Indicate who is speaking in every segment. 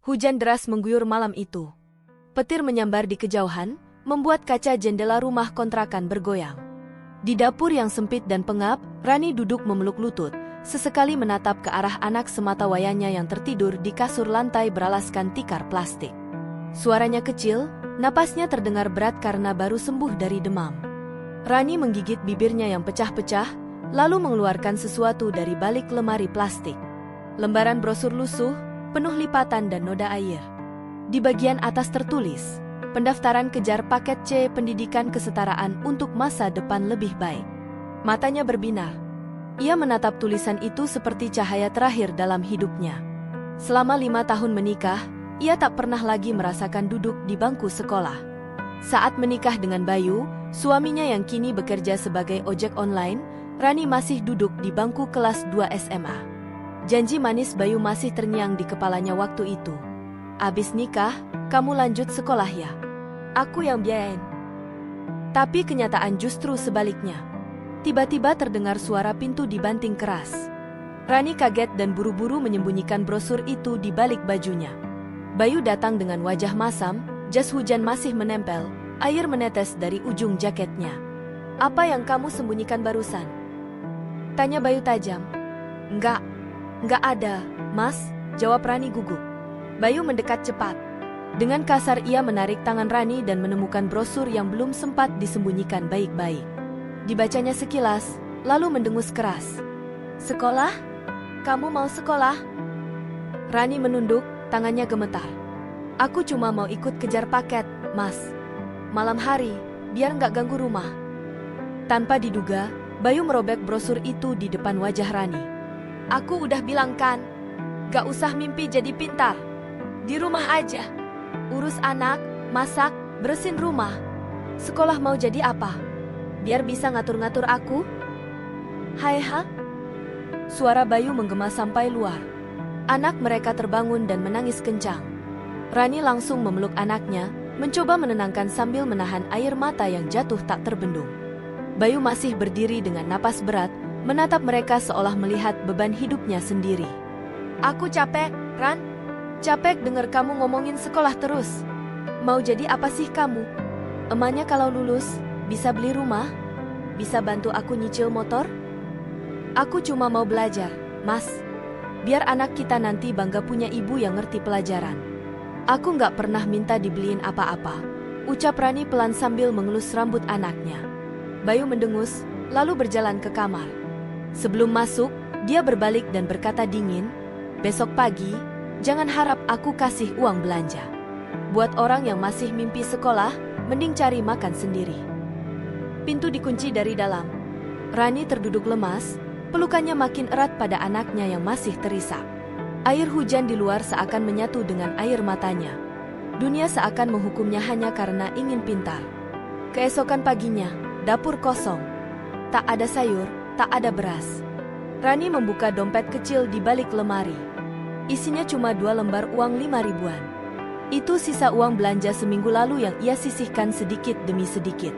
Speaker 1: Hujan deras mengguyur malam itu. Petir menyambar di kejauhan, membuat kaca jendela rumah kontrakan bergoyang. Di dapur yang sempit dan pengap, Rani duduk memeluk lutut, sesekali menatap ke arah anak sematawayangnya yang tertidur di kasur lantai beralaskan tikar plastik. Suaranya kecil, napasnya terdengar berat karena baru sembuh dari demam. Rani menggigit bibirnya yang pecah-pecah, lalu mengeluarkan sesuatu dari balik lemari plastik. Lembaran brosur lusuh, penuh lipatan dan noda air. Di bagian atas tertulis, pendaftaran kejar paket C pendidikan kesetaraan untuk masa depan lebih baik. Matanya berbinar. Ia menatap tulisan itu seperti cahaya terakhir dalam hidupnya. Selama 5 tahun menikah, ia tak pernah lagi merasakan duduk di bangku sekolah. Saat menikah dengan Bayu, suaminya yang kini bekerja sebagai ojek online, Rani masih duduk di bangku kelas 2 SMA. Janji manis Bayu masih terngiang di kepalanya waktu itu. Abis nikah, kamu lanjut sekolah ya? Aku yang biayain. Tapi kenyataan justru sebaliknya. Tiba-tiba terdengar suara pintu dibanting keras. Rani kaget dan buru-buru menyembunyikan brosur itu di balik bajunya. Bayu datang dengan wajah masam, jas hujan masih menempel, air menetes dari ujung jaketnya. Apa yang kamu sembunyikan barusan? Tanya Bayu tajam. Enggak ada, Mas, jawab Rani gugup. Bayu mendekat cepat. Dengan kasar ia menarik tangan Rani dan menemukan brosur yang belum sempat disembunyikan baik-baik. Dibacanya sekilas, lalu mendengus keras. Sekolah? Kamu mau sekolah? Rani menunduk, tangannya gemetar. Aku cuma mau ikut kejar paket, Mas. Malam hari, biar nggak ganggu rumah. Tanpa diduga, Bayu merobek brosur itu di depan wajah Rani. Aku udah bilang kan, gak usah mimpi jadi pintar. Di rumah aja. Urus anak, masak, bersihin rumah. Sekolah mau jadi apa? Biar bisa ngatur-ngatur aku? Hai ha? Suara Bayu menggema sampai luar. Anak mereka terbangun dan menangis kencang. Rani langsung memeluk anaknya, mencoba menenangkan sambil menahan air mata yang jatuh tak terbendung. Bayu masih berdiri dengan napas berat, menatap mereka seolah melihat beban hidupnya sendiri. Aku capek, Ran. Capek dengar kamu ngomongin sekolah terus. Mau jadi apa sih kamu? Emangnya kalau lulus, bisa beli rumah? Bisa bantu aku nyicil motor? Aku cuma mau belajar, Mas. Biar anak kita nanti bangga punya ibu yang ngerti pelajaran. Aku nggak pernah minta dibeliin apa-apa, ucap Rani pelan sambil mengelus rambut anaknya. Bayu mendengus, lalu berjalan ke kamar. Sebelum masuk, dia berbalik dan berkata dingin, besok pagi, jangan harap aku kasih uang belanja. Buat orang yang masih mimpi sekolah, mending cari makan sendiri. Pintu dikunci dari dalam. Rani terduduk lemas, pelukannya makin erat pada anaknya yang masih terisak. Air hujan di luar seakan menyatu dengan air matanya. Dunia seakan menghukumnya hanya karena ingin pintar. Keesokan paginya, dapur kosong. Tak ada sayur, tak ada beras. Rani membuka dompet kecil di balik lemari. Isinya cuma 2 lembar uang 5 ribuan. Itu sisa uang belanja seminggu lalu yang ia sisihkan sedikit demi sedikit.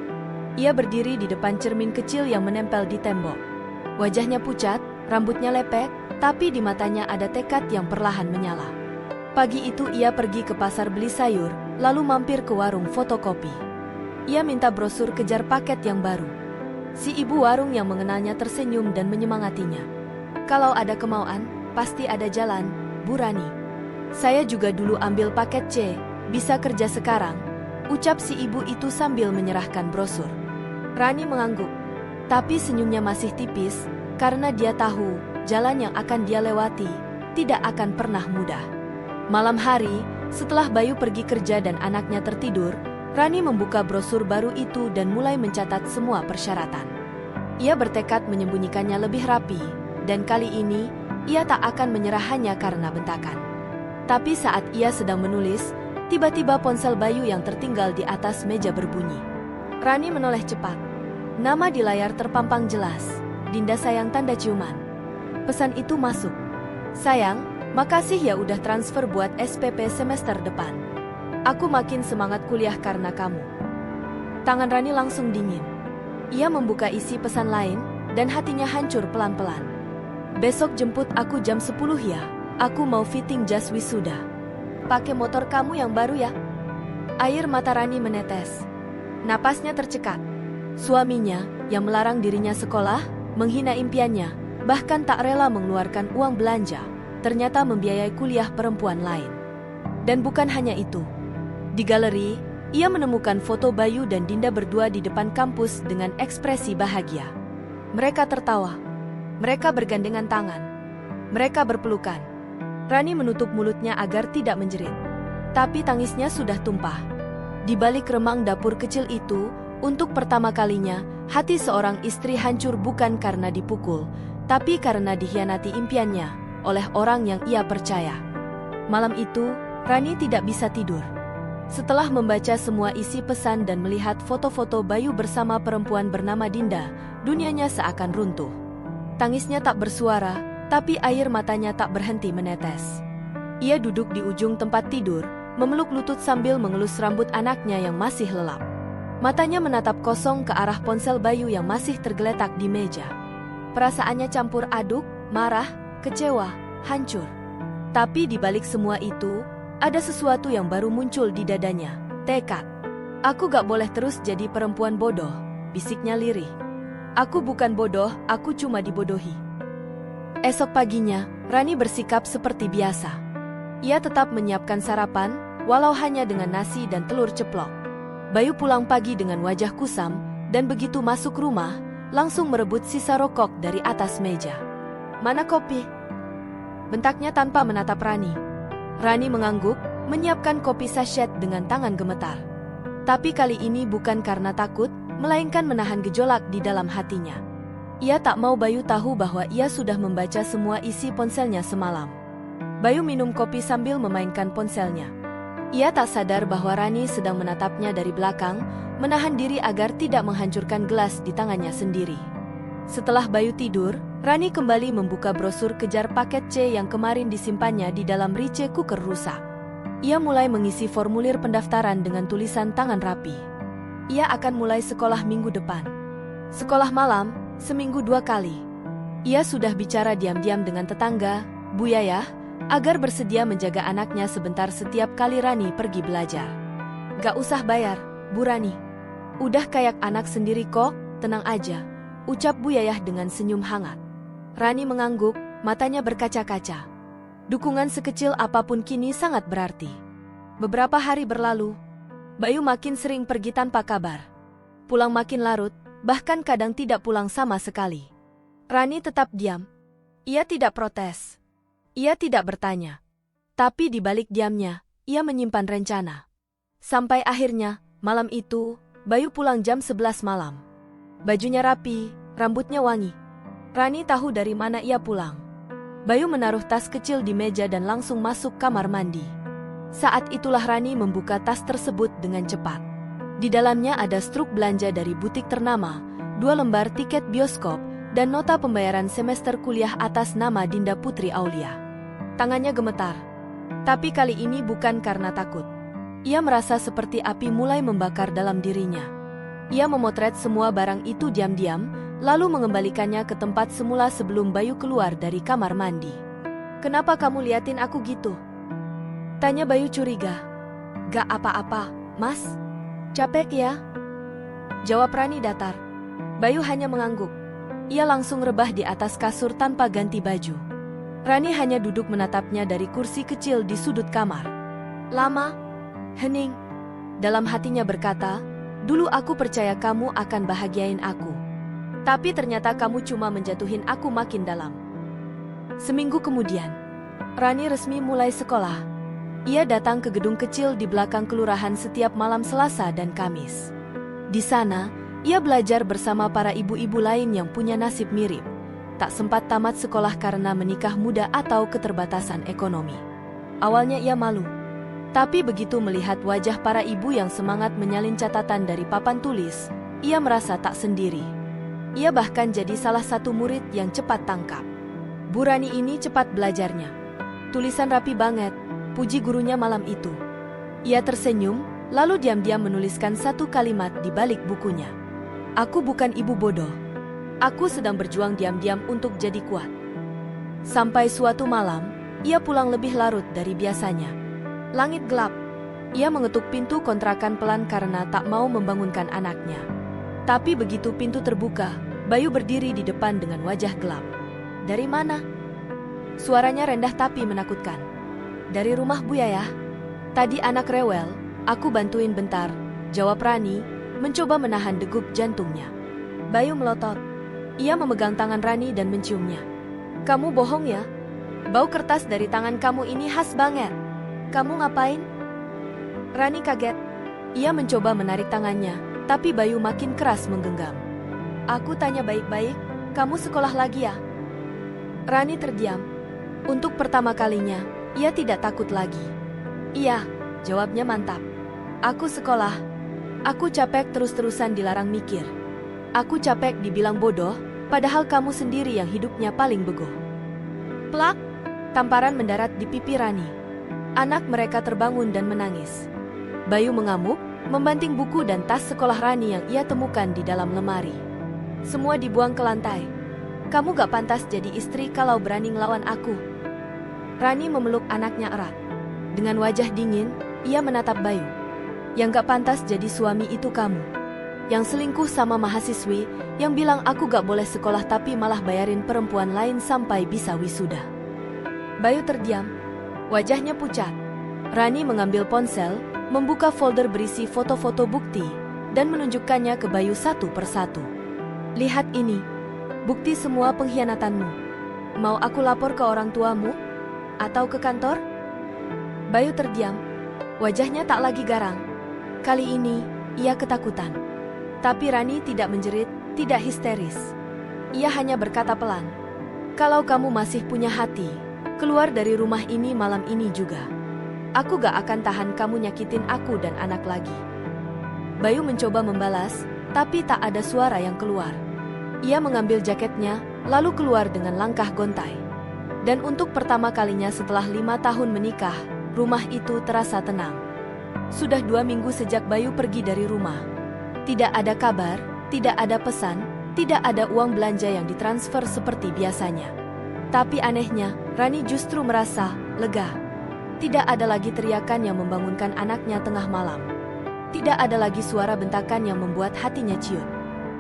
Speaker 1: Ia berdiri di depan cermin kecil yang menempel di tembok. Wajahnya pucat, rambutnya lepek, tapi di matanya ada tekad yang perlahan menyala. Pagi itu ia pergi ke pasar beli sayur, lalu mampir ke warung fotokopi. Ia minta brosur kejar paket yang baru. Si ibu warung yang mengenalnya tersenyum dan menyemangatinya. Kalau ada kemauan, pasti ada jalan, Bu Rani. Saya juga dulu ambil paket C, bisa kerja sekarang, ucap si ibu itu sambil menyerahkan brosur. Rani mengangguk, tapi senyumnya masih tipis, karena dia tahu jalan yang akan dia lewati tidak akan pernah mudah. Malam hari, setelah Bayu pergi kerja dan anaknya tertidur, Rani membuka brosur baru itu dan mulai mencatat semua persyaratan. Ia bertekad menyembunyikannya lebih rapi, dan kali ini, ia tak akan menyerah hanya karena bentakan. Tapi saat ia sedang menulis, tiba-tiba ponsel Bayu yang tertinggal di atas meja berbunyi. Rani menoleh cepat. Nama di layar terpampang jelas, Dinda sayang tanda ciuman. Pesan itu masuk. Sayang, makasih ya udah transfer buat SPP semester depan. Aku makin semangat kuliah karena kamu. Tangan Rani langsung dingin. Ia membuka isi pesan lain, dan hatinya hancur pelan-pelan. Besok jemput aku jam 10 ya, aku mau fitting jas wisuda. pakai motor kamu yang baru ya? Air mata Rani menetes. Napasnya tercekat. Suaminya, yang melarang dirinya sekolah, menghina impiannya, bahkan tak rela mengeluarkan uang belanja, ternyata membiayai kuliah perempuan lain. Dan bukan hanya itu. Di galeri, ia menemukan foto Bayu dan Dinda berdua di depan kampus dengan ekspresi bahagia. Mereka tertawa. Mereka bergandengan tangan. Mereka berpelukan. Rani menutup mulutnya agar tidak menjerit. Tapi tangisnya sudah tumpah. Di balik remang dapur kecil itu, untuk pertama kalinya, hati seorang istri hancur bukan karena dipukul, tapi karena dikhianati impiannya oleh orang yang ia percaya. Malam itu, Rani tidak bisa tidur. Setelah membaca semua isi pesan dan melihat foto-foto Bayu bersama perempuan bernama Dinda, dunianya seakan runtuh. Tangisnya tak bersuara, tapi air matanya tak berhenti menetes. Ia duduk di ujung tempat tidur, memeluk lutut sambil mengelus rambut anaknya yang masih lelap. Matanya menatap kosong ke arah ponsel Bayu yang masih tergeletak di meja. Perasaannya campur aduk, marah, kecewa, hancur. Tapi di balik semua itu, ada sesuatu yang baru muncul di dadanya, tekad. Aku gak boleh terus jadi perempuan bodoh, bisiknya lirih. Aku bukan bodoh, aku cuma dibodohi. Esok paginya, Rani bersikap seperti biasa. Ia tetap menyiapkan sarapan, walau hanya dengan nasi dan telur ceplok. Bayu pulang pagi dengan wajah kusam, dan begitu masuk rumah, langsung merebut sisa rokok dari atas meja. Mana kopi? Bentaknya tanpa menatap Rani. Rani mengangguk, menyiapkan kopi sachet dengan tangan gemetar. Tapi kali ini bukan karena takut, melainkan menahan gejolak di dalam hatinya. Ia tak mau Bayu tahu bahwa ia sudah membaca semua isi ponselnya semalam. Bayu minum kopi sambil memainkan ponselnya. Ia tak sadar bahwa Rani sedang menatapnya dari belakang, menahan diri agar tidak menghancurkan gelas di tangannya sendiri. Setelah Bayu tidur, Rani kembali membuka brosur kejar paket C yang kemarin disimpannya di dalam rice cooker rusak. Ia mulai mengisi formulir pendaftaran dengan tulisan tangan rapi. Ia akan mulai sekolah minggu depan. Sekolah malam, seminggu 2 kali. Ia sudah bicara diam-diam dengan tetangga, Bu Yayah, agar bersedia menjaga anaknya sebentar setiap kali Rani pergi belajar. Gak usah bayar, Bu Rani. Udah kayak anak sendiri kok, tenang aja, ucap Bu Yayah dengan senyum hangat. Rani mengangguk, matanya berkaca-kaca. Dukungan sekecil apapun kini sangat berarti. Beberapa hari berlalu, Bayu makin sering pergi tanpa kabar. Pulang makin larut, bahkan kadang tidak pulang sama sekali. Rani tetap diam. Ia tidak protes. Ia tidak bertanya. Tapi di balik diamnya, ia menyimpan rencana. Sampai akhirnya, malam itu, Bayu pulang jam 11 malam. Bajunya rapi, rambutnya wangi. Rani tahu dari mana ia pulang. Bayu menaruh tas kecil di meja dan langsung masuk kamar mandi. Saat itulah Rani membuka tas tersebut dengan cepat. Di dalamnya ada struk belanja dari butik ternama, 2 lembar tiket bioskop, dan nota pembayaran semester kuliah atas nama Dinda Putri Aulia. Tangannya gemetar. Tapi kali ini bukan karena takut. Ia merasa seperti api mulai membakar dalam dirinya. Ia memotret semua barang itu diam-diam, lalu mengembalikannya ke tempat semula sebelum Bayu keluar dari kamar mandi. "Kenapa kamu liatin aku gitu?" tanya Bayu curiga. "Gak apa-apa, Mas. Capek ya?" jawab Rani datar. Bayu hanya mengangguk. Ia langsung rebah di atas kasur tanpa ganti baju. Rani hanya duduk menatapnya dari kursi kecil di sudut kamar. Lama, hening. Dalam hatinya berkata, "Dulu aku percaya kamu akan bahagiain aku. Tapi ternyata kamu cuma menjatuhin aku makin dalam." Seminggu kemudian, Rani resmi mulai sekolah. Ia datang ke gedung kecil di belakang kelurahan setiap malam Selasa dan Kamis. Di sana, ia belajar bersama para ibu-ibu lain yang punya nasib mirip. Tak sempat tamat sekolah karena menikah muda atau keterbatasan ekonomi. Awalnya ia malu. Tapi begitu melihat wajah para ibu yang semangat menyalin catatan dari papan tulis, ia merasa tak sendiri. Ia bahkan jadi salah satu murid yang cepat tangkap. Bu Rani ini cepat belajarnya. Tulisan rapi banget, puji gurunya malam itu. Ia tersenyum, lalu diam-diam menuliskan satu kalimat di balik bukunya. "Aku bukan ibu bodoh. Aku sedang berjuang diam-diam untuk jadi kuat." Sampai suatu malam, ia pulang lebih larut dari biasanya. Langit gelap. Ia mengetuk pintu kontrakan pelan karena tak mau membangunkan anaknya. Tapi begitu pintu terbuka, Bayu berdiri di depan dengan wajah gelap. Dari mana? Suaranya rendah tapi menakutkan. Dari rumah Bu Yayah. Tadi anak rewel, aku bantuin bentar, jawab Rani, mencoba menahan degup jantungnya. Bayu melotot. Ia memegang tangan Rani dan menciumnya. Kamu bohong ya? Bau kertas dari tangan kamu ini khas banget. Kamu ngapain? Rani kaget. Ia mencoba menarik tangannya, tapi Bayu makin keras menggenggam. Aku tanya baik-baik, kamu sekolah lagi ya? Rani terdiam. Untuk pertama kalinya, ia tidak takut lagi. Iya, jawabnya mantap. Aku sekolah. Aku capek terus-terusan dilarang mikir. Aku capek dibilang bodoh, padahal kamu sendiri yang hidupnya paling bego. Plak! Tamparan mendarat di pipi Rani. Anak mereka terbangun dan menangis. Bayu mengamuk, membanting buku dan tas sekolah Rani yang ia temukan di dalam lemari. Semua dibuang ke lantai. Kamu gak pantas jadi istri kalau berani ngelawan aku. Rani memeluk anaknya erat. Dengan wajah dingin, ia menatap Bayu. Yang gak pantas jadi suami itu kamu. Yang selingkuh sama mahasiswi, yang bilang aku gak boleh sekolah tapi malah bayarin perempuan lain sampai bisa wisuda. Bayu terdiam. Wajahnya pucat. Rani mengambil ponsel, membuka folder berisi foto-foto bukti, dan menunjukkannya ke Bayu satu persatu. Lihat ini. Bukti semua pengkhianatanmu. Mau aku lapor ke orang tuamu? Atau ke kantor? Bayu terdiam. Wajahnya tak lagi garang. Kali ini, ia ketakutan. Tapi Rani tidak menjerit, tidak histeris. Ia hanya berkata pelan. Kalau kamu masih punya hati, keluar dari rumah ini malam ini juga. Aku gak akan tahan kamu nyakitin aku dan anak lagi. Bayu mencoba membalas, tapi tak ada suara yang keluar. Ia mengambil jaketnya, lalu keluar dengan langkah gontai. Dan untuk pertama kalinya setelah 5 tahun menikah, rumah itu terasa tenang. Sudah 2 minggu sejak Bayu pergi dari rumah. Tidak ada kabar, tidak ada pesan, tidak ada uang belanja yang ditransfer seperti biasanya. Tapi anehnya, Rani justru merasa lega. Tidak ada lagi teriakan yang membangunkan anaknya tengah malam. Tidak ada lagi suara bentakan yang membuat hatinya ciut.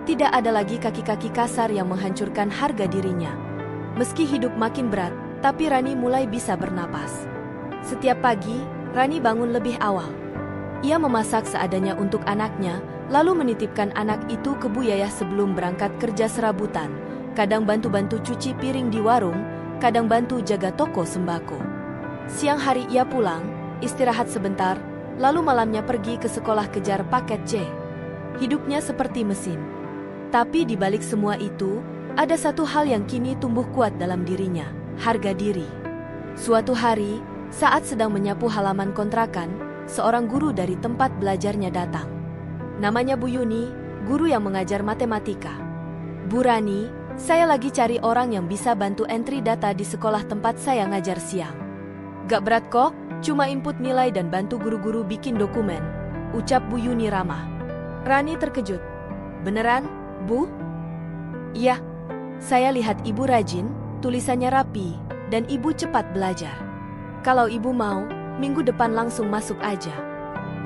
Speaker 1: Tidak ada lagi kaki-kaki kasar yang menghancurkan harga dirinya. Meski hidup makin berat, tapi Rani mulai bisa bernapas. Setiap pagi, Rani bangun lebih awal. Ia memasak seadanya untuk anaknya, lalu menitipkan anak itu ke Bu Yayah sebelum berangkat kerja serabutan. Kadang bantu-bantu cuci piring di warung, kadang bantu jaga toko sembako. Siang hari ia pulang, istirahat sebentar, lalu malamnya pergi ke sekolah kejar paket C. Hidupnya seperti mesin. Tapi di balik semua itu, ada satu hal yang kini tumbuh kuat dalam dirinya, harga diri. Suatu hari, saat sedang menyapu halaman kontrakan, seorang guru dari tempat belajarnya datang. Namanya Bu Yuni, guru yang mengajar matematika. Bu Rani, saya lagi cari orang yang bisa bantu entry data di sekolah tempat saya ngajar siang. Gak berat kok, cuma input nilai dan bantu guru-guru bikin dokumen, ucap Bu Yuni ramah. Rani terkejut. Beneran, Bu? Iya, saya lihat ibu rajin, tulisannya rapi, dan ibu cepat belajar. Kalau ibu mau, minggu depan langsung masuk aja.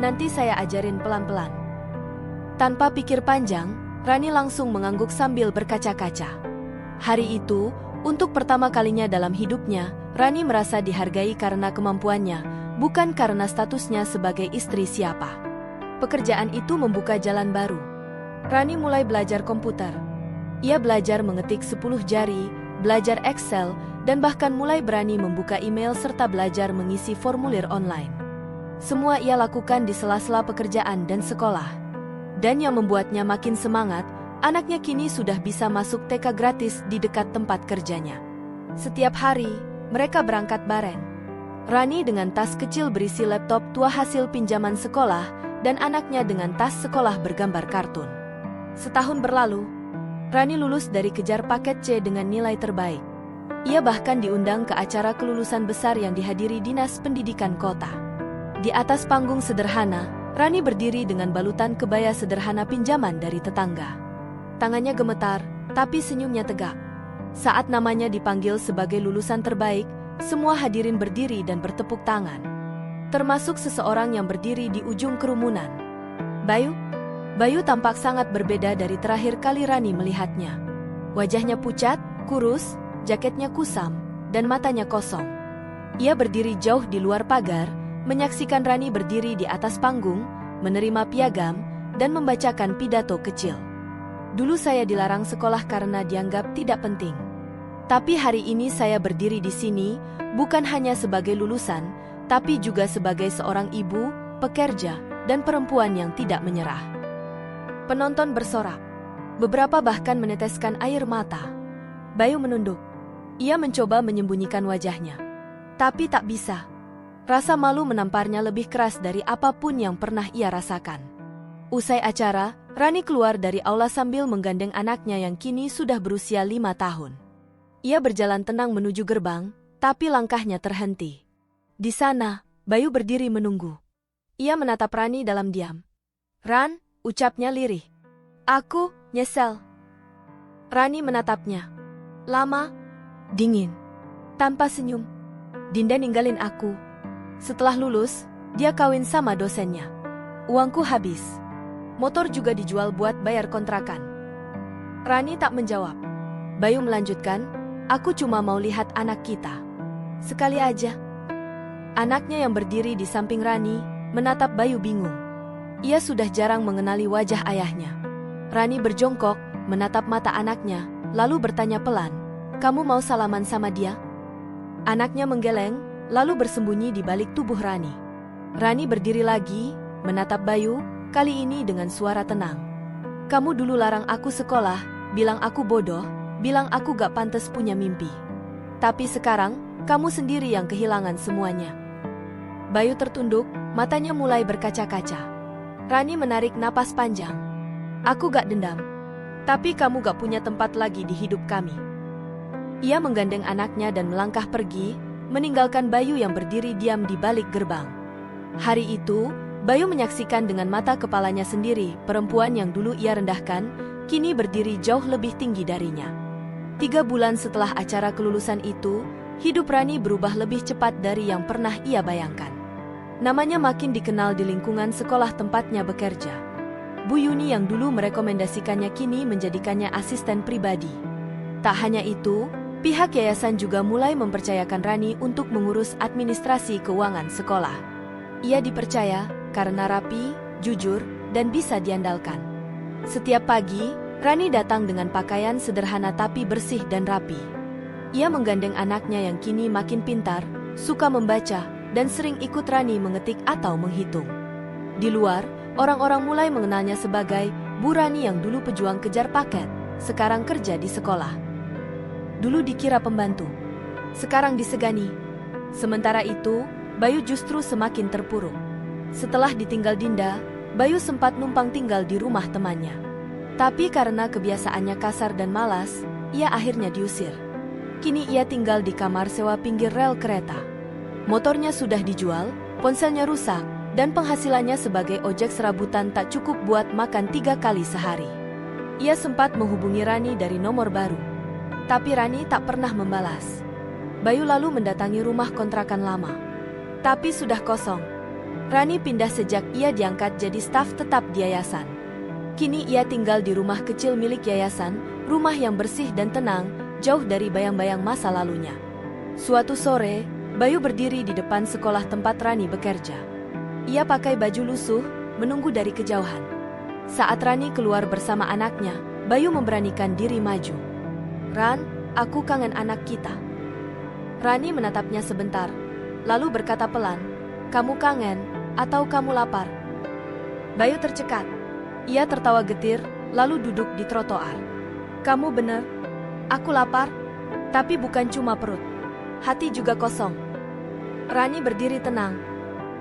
Speaker 1: Nanti saya ajarin pelan-pelan. Tanpa pikir panjang, Rani langsung mengangguk sambil berkaca-kaca. Hari itu, untuk pertama kalinya dalam hidupnya, Rani merasa dihargai karena kemampuannya, bukan karena statusnya sebagai istri siapa. Pekerjaan itu membuka jalan baru. Rani mulai belajar komputer. Ia belajar mengetik 10 jari, belajar Excel, dan bahkan mulai berani membuka email serta belajar mengisi formulir online. Semua ia lakukan di sela-sela pekerjaan dan sekolah. Dan yang membuatnya makin semangat, anaknya kini sudah bisa masuk TK gratis di dekat tempat kerjanya. Setiap hari, mereka berangkat bareng. Rani dengan tas kecil berisi laptop tua hasil pinjaman sekolah, dan anaknya dengan tas sekolah bergambar kartun. Setahun berlalu, Rani lulus dari kejar paket C dengan nilai terbaik. Ia bahkan diundang ke acara kelulusan besar yang dihadiri Dinas Pendidikan Kota. Di atas panggung sederhana, Rani berdiri dengan balutan kebaya sederhana pinjaman dari tetangga. Tangannya gemetar, tapi senyumnya tegak. Saat namanya dipanggil sebagai lulusan terbaik, semua hadirin berdiri dan bertepuk tangan. termasuk seseorang yang berdiri di ujung kerumunan. Bayu? Bayu tampak sangat berbeda dari terakhir kali Rani melihatnya. Wajahnya pucat, kurus, jaketnya kusam, dan matanya kosong. Ia berdiri jauh di luar pagar, menyaksikan Rani berdiri di atas panggung, menerima piagam, dan membacakan pidato kecil. Dulu saya dilarang sekolah karena dianggap tidak penting. Tapi hari ini saya berdiri di sini, bukan hanya sebagai lulusan, tapi juga sebagai seorang ibu, pekerja, dan perempuan yang tidak menyerah. Penonton bersorak. Beberapa bahkan meneteskan air mata. Bayu menunduk. Ia mencoba menyembunyikan wajahnya. Tapi tak bisa. Rasa malu menamparnya lebih keras dari apapun yang pernah ia rasakan. Usai acara, Rani keluar dari aula sambil menggandeng anaknya yang kini sudah berusia 5 tahun. Ia berjalan tenang menuju gerbang, tapi langkahnya terhenti. Di sana, Bayu berdiri menunggu. Ia menatap Rani dalam diam. "Ran," ucapnya lirih. "Aku nyesel." Rani menatapnya. Lama, dingin, tanpa senyum. "Dinda ninggalin aku. Setelah lulus, dia kawin sama dosennya. Uangku habis. Motor juga dijual buat bayar kontrakan." Rani tak menjawab. Bayu melanjutkan, "Aku cuma mau lihat anak kita. Sekali aja." Anaknya yang berdiri di samping Rani menatap Bayu bingung. Ia sudah jarang mengenali wajah ayahnya. Rani berjongkok, menatap mata anaknya, lalu bertanya pelan, "Kamu mau salaman sama dia?" Anaknya menggeleng, lalu bersembunyi di balik tubuh Rani. Rani berdiri lagi, menatap Bayu, kali ini dengan suara tenang. "Kamu dulu larang aku sekolah, bilang aku bodoh, bilang aku gak pantas punya mimpi. Tapi sekarang, kamu sendiri yang kehilangan semuanya." Bayu tertunduk, matanya mulai berkaca-kaca. Rani menarik napas panjang. "Aku gak dendam. Tapi kamu gak punya tempat lagi di hidup kami." Ia menggandeng anaknya dan melangkah pergi, meninggalkan Bayu yang berdiri diam di balik gerbang. Hari itu, Bayu menyaksikan dengan mata kepalanya sendiri perempuan yang dulu ia rendahkan, kini berdiri jauh lebih tinggi darinya. 3 bulan setelah acara kelulusan itu, hidup Rani berubah lebih cepat dari yang pernah ia bayangkan. Namanya makin dikenal di lingkungan sekolah tempatnya bekerja. Bu Yuni yang dulu merekomendasikannya kini menjadikannya asisten pribadi. Tak hanya itu, pihak yayasan juga mulai mempercayakan Rani untuk mengurus administrasi keuangan sekolah. Ia dipercaya karena rapi, jujur, dan bisa diandalkan. Setiap pagi, Rani datang dengan pakaian sederhana tapi bersih dan rapi. Ia menggandeng anaknya yang kini makin pintar, suka membaca, dan sering ikut Rani mengetik atau menghitung. Di luar, orang-orang mulai mengenalnya sebagai Bu Rani yang dulu pejuang kejar paket, sekarang kerja di sekolah. Dulu dikira pembantu, sekarang disegani. Sementara itu, Bayu justru semakin terpuruk. Setelah ditinggal Dinda, Bayu sempat numpang tinggal di rumah temannya. Tapi karena kebiasaannya kasar dan malas, ia akhirnya diusir. Kini ia tinggal di kamar sewa pinggir rel kereta. Motornya sudah dijual, ponselnya rusak, dan penghasilannya sebagai ojek serabutan tak cukup buat makan 3 kali sehari. Ia sempat menghubungi Rani dari nomor baru. Tapi Rani tak pernah membalas. Bayu lalu mendatangi rumah kontrakan lama. Tapi sudah kosong. Rani pindah sejak ia diangkat jadi staf tetap di yayasan. Kini ia tinggal di rumah kecil milik yayasan, rumah yang bersih dan tenang, jauh dari bayang-bayang masa lalunya. Suatu sore, Bayu berdiri di depan sekolah tempat Rani bekerja. Ia pakai baju lusuh, menunggu dari kejauhan. Saat Rani keluar bersama anaknya, Bayu memberanikan diri maju. "Ran, aku kangen anak kita." Rani menatapnya sebentar, lalu berkata pelan, "Kamu kangen, atau kamu lapar?" Bayu tercekat. Ia tertawa getir, lalu duduk di trotoar. "Kamu benar, aku lapar, tapi bukan cuma perut. Hati juga kosong." Rani berdiri tenang.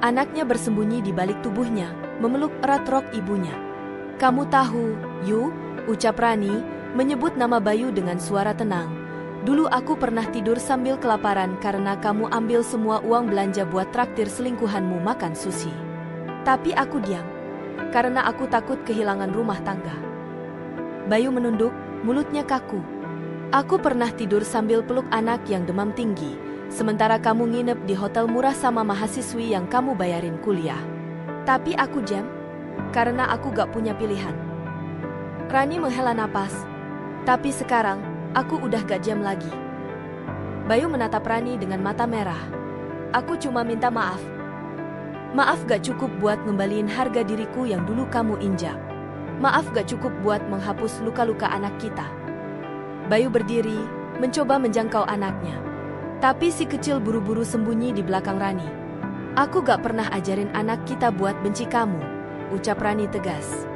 Speaker 1: Anaknya bersembunyi di balik tubuhnya, memeluk erat rok ibunya. "Kamu tahu, Yu," ucap Rani, menyebut nama Bayu dengan suara tenang. "Dulu aku pernah tidur sambil kelaparan karena kamu ambil semua uang belanja buat traktir selingkuhanmu makan sushi. Tapi aku diam, karena aku takut kehilangan rumah tangga." Bayu menunduk, mulutnya kaku. "Aku pernah tidur sambil peluk anak yang demam tinggi, sementara kamu nginep di hotel murah sama mahasiswi yang kamu bayarin kuliah. Tapi aku jam, karena aku gak punya pilihan. Rani menghela napas. Tapi sekarang, aku udah gak jam lagi. Bayu menatap Rani dengan mata merah. Aku cuma minta maaf. Maaf gak cukup buat ngembaliin harga diriku yang dulu kamu injak. Maaf gak cukup buat menghapus luka-luka anak kita. Bayu berdiri, mencoba menjangkau anaknya. Tapi si kecil buru-buru sembunyi di belakang Rani. Aku gak pernah ajarin anak kita buat benci kamu, ucap Rani tegas.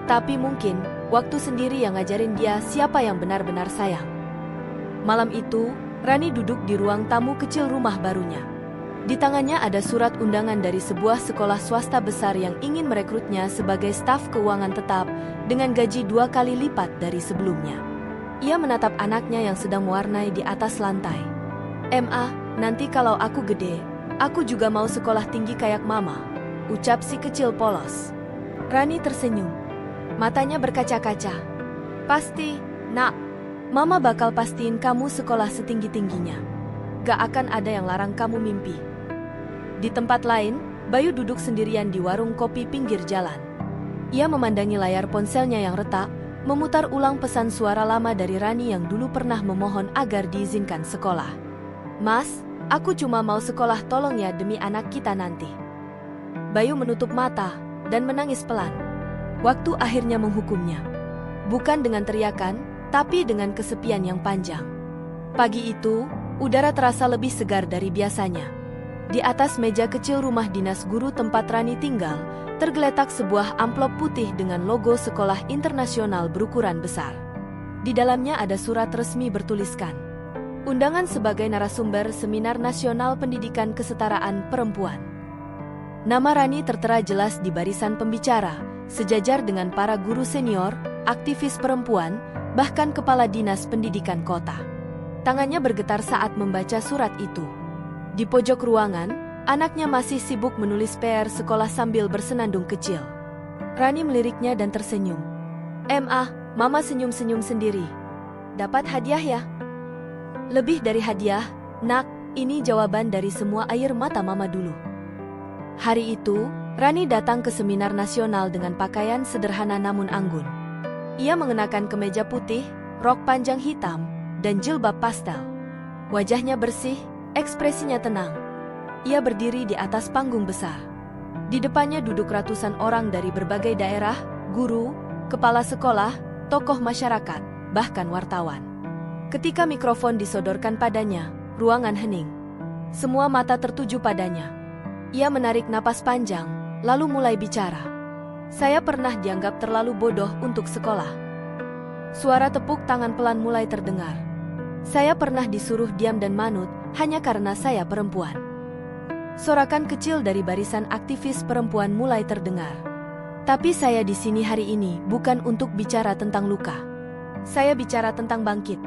Speaker 1: Tapi mungkin, waktu sendiri yang ngajarin dia siapa yang benar-benar sayang. Malam itu, Rani duduk di ruang tamu kecil rumah barunya. Di tangannya ada surat undangan dari sebuah sekolah swasta besar yang ingin merekrutnya sebagai staf keuangan tetap dengan gaji 2 kali lipat dari sebelumnya. Ia menatap anaknya yang sedang mewarnai di atas lantai. "Ma, nanti kalau aku gede, aku juga mau sekolah tinggi kayak mama," ucap si kecil polos. Rani tersenyum. Matanya berkaca-kaca. "Pasti, nak. Mama bakal pastiin kamu sekolah setinggi-tingginya. Gak akan ada yang larang kamu mimpi." Di tempat lain, Bayu duduk sendirian di warung kopi pinggir jalan. Ia memandangi layar ponselnya yang retak, memutar ulang pesan suara lama dari Rani yang dulu pernah memohon agar diizinkan sekolah. "Mas, aku cuma mau sekolah, tolong ya demi anak kita nanti." Bayu menutup mata dan menangis pelan. Waktu akhirnya menghukumnya. Bukan dengan teriakan, tapi dengan kesepian yang panjang. Pagi itu, udara terasa lebih segar dari biasanya. Di atas meja kecil rumah dinas guru tempat Rani tinggal, tergeletak sebuah amplop putih dengan logo sekolah internasional berukuran besar. Di dalamnya ada surat resmi bertuliskan, "Undangan sebagai narasumber Seminar Nasional Pendidikan Kesetaraan Perempuan." Nama Rani tertera jelas di barisan pembicara, sejajar dengan para guru senior, aktivis perempuan, bahkan kepala dinas pendidikan kota. Tangannya bergetar saat membaca surat itu. Di pojok ruangan, anaknya masih sibuk menulis PR sekolah sambil bersenandung kecil. Rani meliriknya dan tersenyum. "Ma, mama senyum-senyum sendiri. Dapat hadiah ya?" "Lebih dari hadiah, nak, ini jawaban dari semua air mata mama dulu." Hari itu, Rani datang ke seminar nasional dengan pakaian sederhana namun anggun. Ia mengenakan kemeja putih, rok panjang hitam, dan jilbab pastel. Wajahnya bersih, ekspresinya tenang. Ia berdiri di atas panggung besar. Di depannya duduk ratusan orang dari berbagai daerah, guru, kepala sekolah, tokoh masyarakat, bahkan wartawan. Ketika mikrofon disodorkan padanya, ruangan hening. Semua mata tertuju padanya. Ia menarik napas panjang, lalu mulai bicara. "Saya pernah dianggap terlalu bodoh untuk sekolah." Suara tepuk tangan pelan mulai terdengar. "Saya pernah disuruh diam dan manut hanya karena saya perempuan." Sorakan kecil dari barisan aktivis perempuan mulai terdengar. "Tapi saya di sini hari ini bukan untuk bicara tentang luka. Saya bicara tentang bangkit.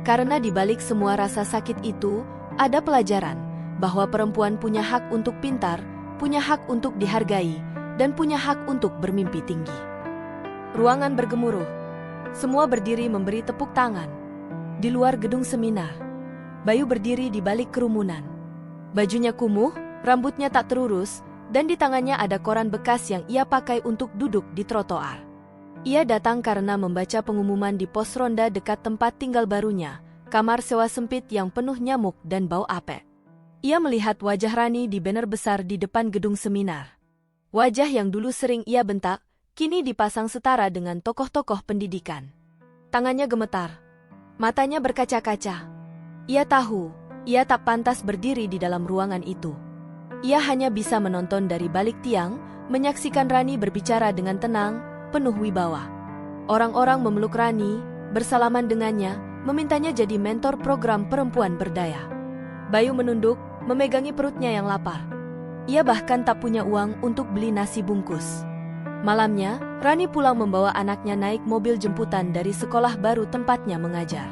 Speaker 1: Karena di balik semua rasa sakit itu, ada pelajaran bahwa perempuan punya hak untuk pintar, punya hak untuk dihargai, dan punya hak untuk bermimpi tinggi." Ruangan bergemuruh. Semua berdiri memberi tepuk tangan. Di luar gedung seminar, Bayu berdiri di balik kerumunan. Bajunya kumuh, rambutnya tak terurus, dan di tangannya ada koran bekas yang ia pakai untuk duduk di trotoar. Ia datang karena membaca pengumuman di pos ronda dekat tempat tinggal barunya, kamar sewa sempit yang penuh nyamuk dan bau apek. Ia melihat wajah Rani di banner besar di depan gedung seminar. Wajah yang dulu sering ia bentak, kini dipasang setara dengan tokoh-tokoh pendidikan. Tangannya gemetar. Matanya berkaca-kaca. Ia tahu, ia tak pantas berdiri di dalam ruangan itu. Ia hanya bisa menonton dari balik tiang, menyaksikan Rani berbicara dengan tenang, penuh wibawa. Orang-orang memeluk Rani, bersalaman dengannya, memintanya jadi mentor program perempuan berdaya. Bayu menunduk, memegangi perutnya yang lapar. Ia bahkan tak punya uang untuk beli nasi bungkus. Malamnya, Rani pulang membawa anaknya naik mobil jemputan dari sekolah baru tempatnya mengajar.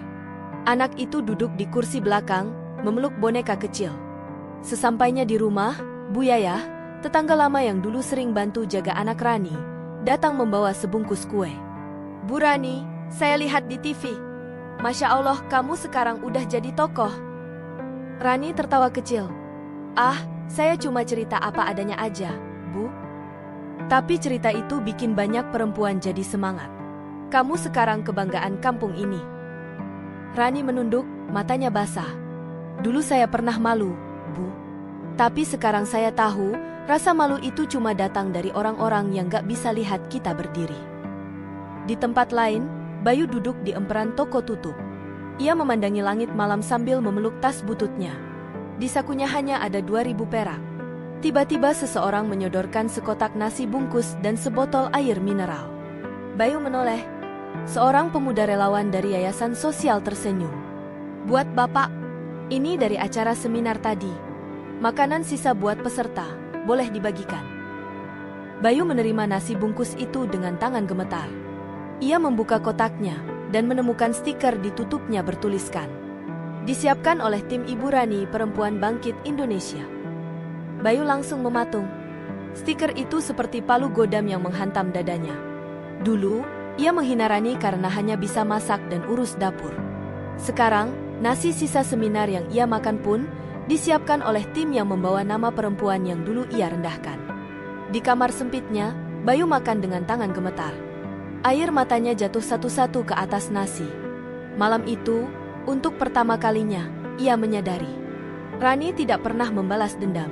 Speaker 1: Anak itu duduk di kursi belakang, memeluk boneka kecil. Sesampainya di rumah, Bu Yayah, tetangga lama yang dulu sering bantu jaga anak Rani, datang membawa sebungkus kue. "Bu Rani, saya lihat di TV. Masya Allah, kamu sekarang udah jadi tokoh." Rani tertawa kecil. Ah, saya cuma cerita apa adanya aja, Bu. Tapi cerita itu bikin banyak perempuan jadi semangat. Kamu sekarang kebanggaan kampung ini. Rani menunduk, matanya basah. Dulu saya pernah malu, Bu. Tapi sekarang saya tahu, rasa malu itu cuma datang dari orang-orang yang gak bisa lihat kita berdiri. Di tempat lain, Bayu duduk di emperan toko tutup. Ia memandangi langit malam sambil memeluk tas bututnya. Di sakunya hanya ada 2.000 perak. Tiba-tiba seseorang menyodorkan sekotak nasi bungkus dan sebotol air mineral. Bayu menoleh. Seorang pemuda relawan dari Yayasan Sosial tersenyum. Buat Bapak, ini dari acara seminar tadi. Makanan sisa buat peserta, boleh dibagikan. Bayu menerima nasi bungkus itu dengan tangan gemetar. Ia membuka kotaknya dan menemukan stiker di tutupnya bertuliskan, "Disiapkan oleh tim Ibu Rani Perempuan Bangkit Indonesia." Bayu langsung mematung. Stiker itu seperti palu godam yang menghantam dadanya. Dulu, ia menghina Rani karena hanya bisa masak dan urus dapur. Sekarang, nasi sisa seminar yang ia makan pun disiapkan oleh tim yang membawa nama perempuan yang dulu ia rendahkan. Di kamar sempitnya, Bayu makan dengan tangan gemetar. Air matanya jatuh satu-satu ke atas nasi. Malam itu, untuk pertama kalinya, ia menyadari Rani tidak pernah membalas dendam.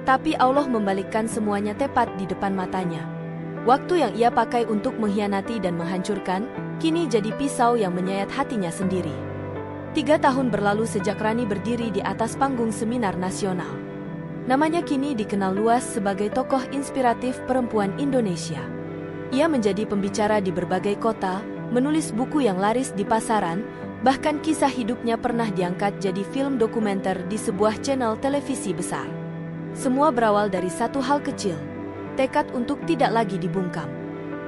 Speaker 1: Tapi Allah membalikkan semuanya tepat di depan matanya. Waktu yang ia pakai untuk mengkhianati dan menghancurkan, kini jadi pisau yang menyayat hatinya sendiri. 3 tahun berlalu sejak Rani berdiri di atas panggung seminar nasional. Namanya kini dikenal luas sebagai tokoh inspiratif perempuan Indonesia. Ia menjadi pembicara di berbagai kota, menulis buku yang laris di pasaran, bahkan kisah hidupnya pernah diangkat jadi film dokumenter di sebuah channel televisi besar. Semua berawal dari satu hal kecil, tekad untuk tidak lagi dibungkam.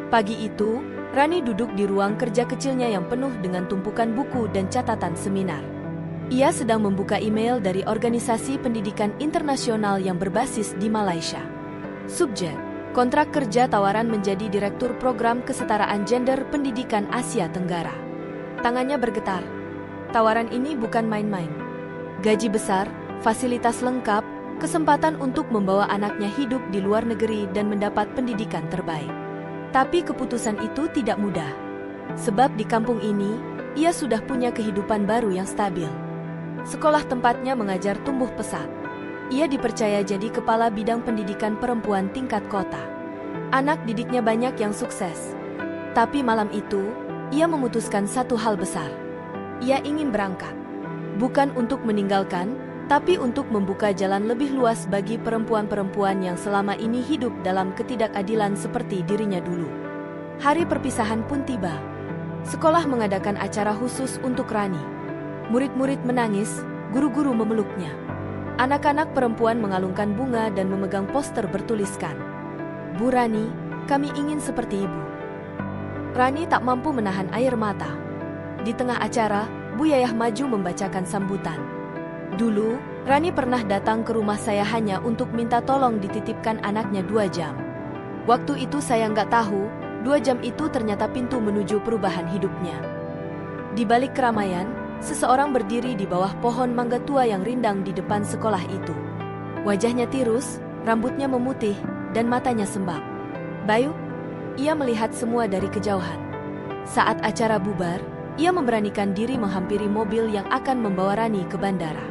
Speaker 1: Pagi itu, Rani duduk di ruang kerja kecilnya yang penuh dengan tumpukan buku dan catatan seminar. Ia sedang membuka email dari organisasi pendidikan internasional yang berbasis di Malaysia. Subjek: kontrak kerja tawaran menjadi Direktur Program Kesetaraan Gender Pendidikan Asia Tenggara. Tangannya bergetar. Tawaran ini bukan main-main. Gaji besar, fasilitas lengkap, kesempatan untuk membawa anaknya hidup di luar negeri dan mendapat pendidikan terbaik. Tapi keputusan itu tidak mudah. Sebab di kampung ini, ia sudah punya kehidupan baru yang stabil. Sekolah tempatnya mengajar tumbuh pesat. Ia dipercaya jadi kepala bidang pendidikan perempuan tingkat kota. Anak didiknya banyak yang sukses. Tapi malam itu, ia memutuskan satu hal besar. Ia ingin berangkat. Bukan untuk meninggalkan, tapi untuk membuka jalan lebih luas bagi perempuan-perempuan yang selama ini hidup dalam ketidakadilan seperti dirinya dulu. Hari perpisahan pun tiba. Sekolah mengadakan acara khusus untuk Rani. Murid-murid menangis, guru-guru memeluknya. Anak-anak perempuan mengalungkan bunga dan memegang poster bertuliskan, "Bu Rani, kami ingin seperti ibu." Rani tak mampu menahan air mata. Di tengah acara, Bu Yayah maju membacakan sambutan. Dulu, Rani pernah datang ke rumah saya hanya untuk minta tolong dititipkan anaknya 2 jam. Waktu itu saya nggak tahu, 2 jam itu ternyata pintu menuju perubahan hidupnya. Di balik keramaian, seseorang berdiri di bawah pohon mangga tua yang rindang di depan sekolah itu. Wajahnya tirus, rambutnya memutih, dan matanya sembab. "Bayu?" Ia melihat semua dari kejauhan. Saat acara bubar, ia memberanikan diri menghampiri mobil yang akan membawa Rani ke bandara.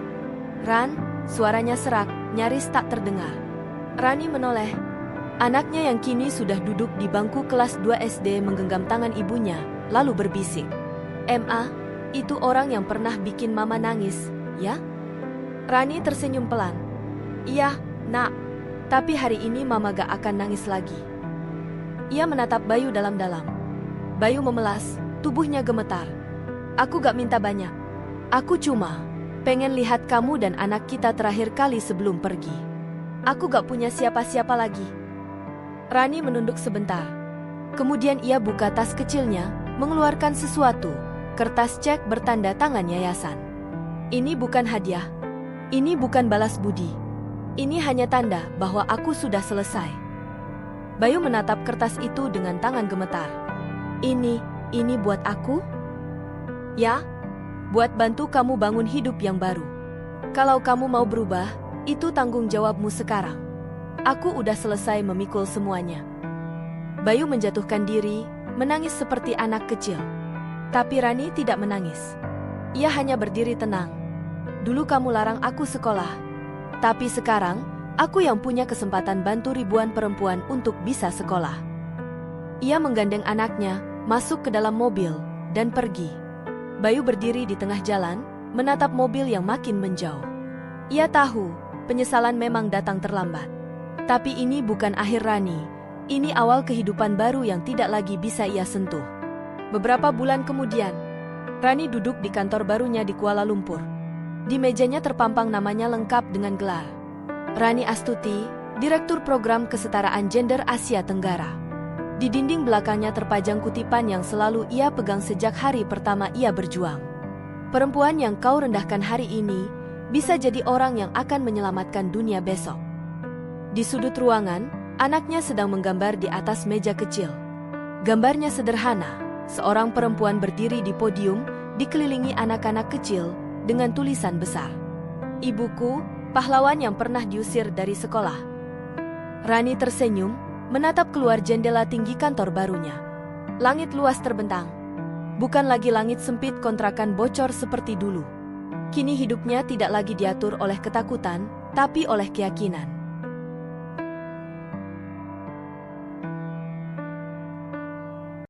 Speaker 1: "Ran," suaranya serak, nyaris tak terdengar. Rani menoleh. Anaknya yang kini sudah duduk di bangku kelas 2 SD menggenggam tangan ibunya, lalu berbisik, "Ma, itu orang yang pernah bikin Mama nangis, ya?" Rani tersenyum pelan. "Iya, Nak. Tapi hari ini Mama gak akan nangis lagi." Ia menatap Bayu dalam-dalam. Bayu memelas, tubuhnya gemetar. "Aku gak minta banyak. Aku cuma pengen lihat kamu dan anak kita terakhir kali sebelum pergi. Aku gak punya siapa-siapa lagi." Rani menunduk sebentar. Kemudian ia buka tas kecilnya, mengeluarkan sesuatu, kertas cek bertanda tangan yayasan. "Ini bukan hadiah. Ini bukan balas budi. Ini hanya tanda bahwa aku sudah selesai." Bayu menatap kertas itu dengan tangan gemetar. Ini buat aku?" "Ya, buat bantu kamu bangun hidup yang baru." Kalau kamu mau berubah, itu tanggung jawabmu sekarang. Aku udah selesai memikul semuanya. Bayu menjatuhkan diri, menangis seperti anak kecil. Tapi Rani tidak menangis. Ia hanya berdiri tenang. Dulu kamu larang aku sekolah. Tapi sekarang, aku yang punya kesempatan bantu ribuan perempuan untuk bisa sekolah. Ia menggandeng anaknya, masuk ke dalam mobil, dan pergi. Bayu berdiri di tengah jalan, menatap mobil yang makin menjauh. Ia tahu, penyesalan memang datang terlambat. Tapi ini bukan akhir Rani, ini awal kehidupan baru yang tidak lagi bisa ia sentuh. Beberapa bulan kemudian, Rani duduk di kantor barunya di Kuala Lumpur. Di mejanya terpampang namanya lengkap dengan gelar. Rani Astuti, Direktur Program Kesetaraan Gender Asia Tenggara. Di dinding belakangnya terpajang kutipan yang selalu ia pegang sejak hari pertama ia berjuang. Perempuan yang kau rendahkan hari ini, bisa jadi orang yang akan menyelamatkan dunia besok. Di sudut ruangan, anaknya sedang menggambar di atas meja kecil. Gambarnya sederhana, seorang perempuan berdiri di podium, dikelilingi anak-anak kecil, dengan tulisan besar. Ibuku, pahlawan yang pernah diusir dari sekolah. Rani tersenyum, menatap keluar jendela tinggi kantor barunya. Langit luas terbentang. Bukan lagi langit sempit kontrakan bocor seperti dulu. Kini hidupnya tidak lagi diatur oleh ketakutan, tapi oleh keyakinan.